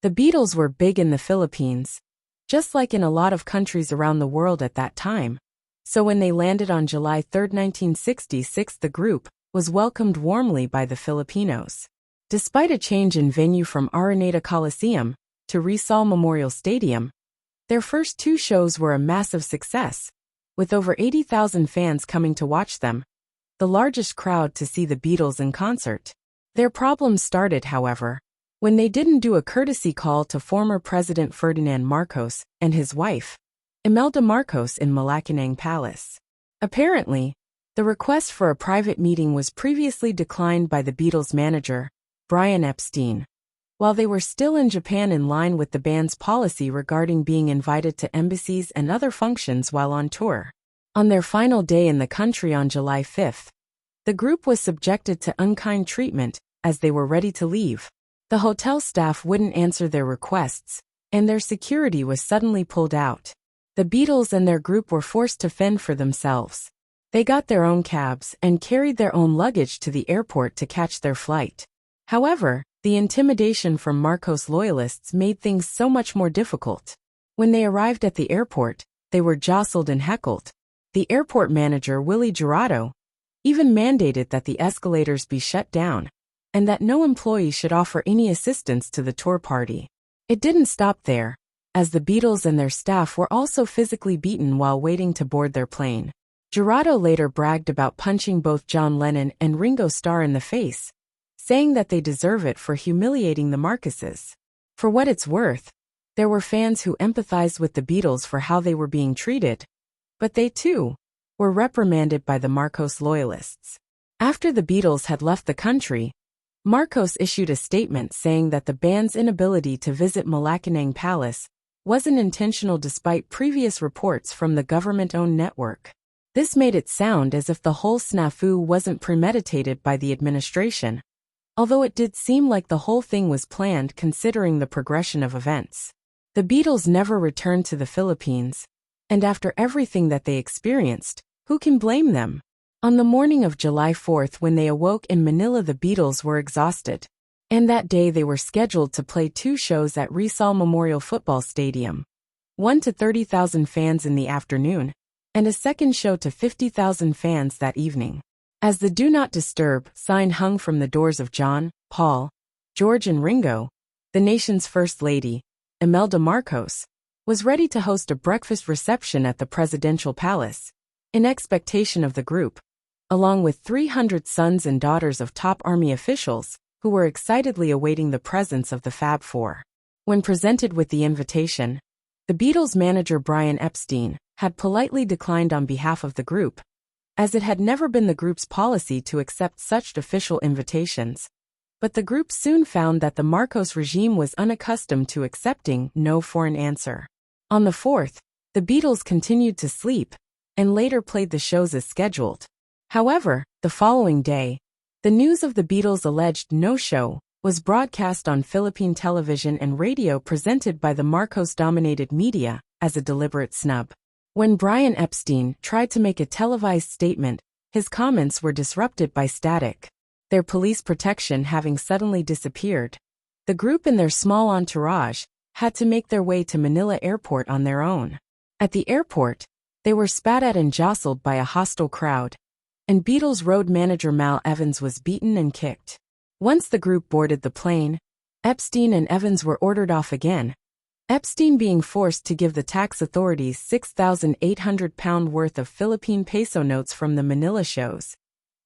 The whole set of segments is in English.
The Beatles were big in the Philippines, just like in a lot of countries around the world at that time. So when they landed on July 3, 1966, the group was welcomed warmly by the Filipinos. Despite a change in venue from Araneta Coliseum to Rizal Memorial Stadium, their first two shows were a massive success, with over 80,000 fans coming to watch them, the largest crowd to see the Beatles in concert. Their problems started, however, when they didn't do a courtesy call to former President Ferdinand Marcos and his wife, Imelda Marcos, in Malacanang Palace. Apparently, the request for a private meeting was previously declined by the Beatles' manager, Brian Epstein, while they were still in Japan, in line with the band's policy regarding being invited to embassies and other functions while on tour. On their final day in the country on July 5, the group was subjected to unkind treatment as they were ready to leave. The hotel staff wouldn't answer their requests, and their security was suddenly pulled out. The Beatles and their group were forced to fend for themselves. They got their own cabs and carried their own luggage to the airport to catch their flight. However, the intimidation from Marcos loyalists made things so much more difficult. When they arrived at the airport, they were jostled and heckled. The airport manager, Willie Jurado, even mandated that the escalators be shut down, and that no employee should offer any assistance to the tour party. It didn't stop there, as the Beatles and their staff were also physically beaten while waiting to board their plane. Jurado later bragged about punching both John Lennon and Ringo Starr in the face, saying that they deserve it for humiliating the Marcoses. For what it's worth, there were fans who empathized with the Beatles for how they were being treated, but they too were reprimanded by the Marcos loyalists. After the Beatles had left the country, Marcos issued a statement saying that the band's inability to visit Malacanang Palace wasn't intentional despite previous reports from the government-owned network. This made it sound as if the whole snafu wasn't premeditated by the administration, although it did seem like the whole thing was planned considering the progression of events. The Beatles never returned to the Philippines, and after everything that they experienced, who can blame them? On the morning of July 4, when they awoke in Manila, the Beatles were exhausted, and that day they were scheduled to play two shows at Rizal Memorial Football Stadium, one to 30,000 fans in the afternoon, and a second show to 50,000 fans that evening. As the Do Not Disturb sign hung from the doors of John, Paul, George and Ringo, the nation's First Lady, Imelda Marcos, was ready to host a breakfast reception at the presidential palace, in expectation of the group, along with 300 sons and daughters of top army officials, who were excitedly awaiting the presence of the Fab Four. When presented with the invitation, the Beatles' manager Brian Epstein had politely declined on behalf of the group, as it had never been the group's policy to accept such official invitations. But the group soon found that the Marcos regime was unaccustomed to accepting no for an answer. On the 4th, the Beatles continued to sleep, and later played the shows as scheduled. However, the following day, the news of the Beatles' alleged no-show was broadcast on Philippine television and radio, presented by the Marcos-dominated media as a deliberate snub. When Brian Epstein tried to make a televised statement, his comments were disrupted by static. Their police protection having suddenly disappeared, the group and their small entourage had to make their way to Manila Airport on their own. At the airport, they were spat at and jostled by a hostile crowd, and Beatles road manager Mal Evans was beaten and kicked. Once the group boarded the plane, Epstein and Evans were ordered off again, Epstein being forced to give the tax authorities £6,800 worth of Philippine peso notes from the Manila shows,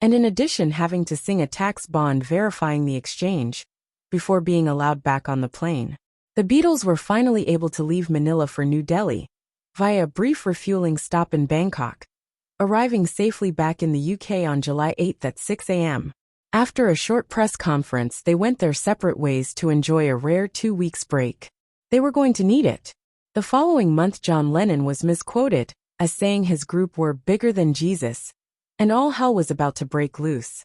and in addition having to sing a tax bond verifying the exchange, before being allowed back on the plane. The Beatles were finally able to leave Manila for New Delhi, via a brief refueling stop in Bangkok, arriving safely back in the UK on July 8 at 6 a.m. After a short press conference, they went their separate ways to enjoy a rare 2 weeks break. They were going to need it. The following month, John Lennon was misquoted as saying his group were bigger than Jesus, and all hell was about to break loose.